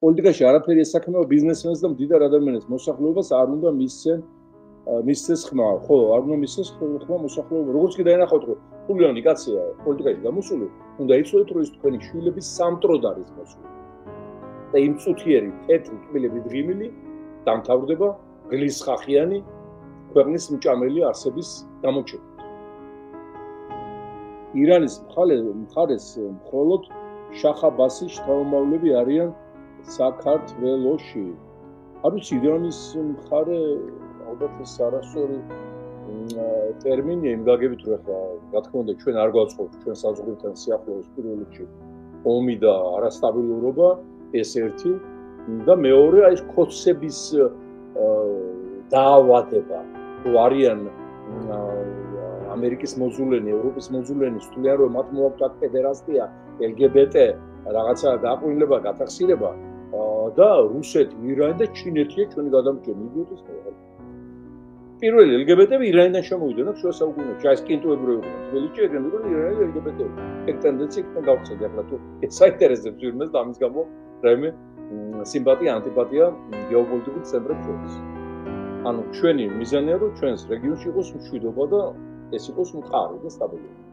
პოლიტიკაში არაფერი ესაქმება ბიზნესმენს და მდიდარ ადამიანებს მოსახლეობას არ უნდა მისცეს ხმა, ხო, არ უნდა მისცეს ხმა მოსახლეობა. როგორც კი დაინახავთ, რომ ხულიანი კაცია პოლიტიკაში გამოსული, უნდა იცოდეთ, რომ ის თქვენი შვილების სამტროდ არის მოსული. და იმ წუთიერი თეთრი კბილები დღიმილი დამთავრდება გლისხახიანი ქვეყნის მჭამელი არსების გამოჩენით. ირანის მხარეს მხოლოდ შახ აბასის შთამომავლები არიან საქართველოში. არ ვიცი, ირანის მხარე ალბათ ეს არასწორი ტერმინია იმ გაგებით, რომ ახლა რა თქმა უნდა ჩვენ არ გვაწყობთ ჩვენ საზღვრებთან სიახლოვეს პირველ რიგში ომი და არასტაბილურობა, ეს ერთი და მეორე აი ეს კოცების დაავადება, რომ არიან ამერიკის მოზულენი, ევროპის მოზულენი, სულიან რომ მათ მოაქვთ აქ ფედერაცია, LGBT, რაღაცა დაყრილება, გათახსილება და რუსეთი, ირანი და ჩინეთია ჩვენი გადამჭერი. იდიოტის მოყვა. პირველი LGBT-ები ირანიდან შემოვიდნენ შუა საუკუნეებში. აი ეს კინტუები რო იყვნენ, ძველიჭი ეგრევე ირანელი LGBT-ები. ეგ ტენდენცია იქნა გავრცელდა, ახლა თუ ეს საინტერესებს ვირმეს და ამის გამო რაიმე სიმპათია, ანტიპათია გეოპოლიტიკურ ცენტრებს შორის. ანუ ჩვენი მიზანია რომ ჩვენს რეგიონში იყოს მშვიდობა და ეს იყოს მხარი და სტაბილურობა.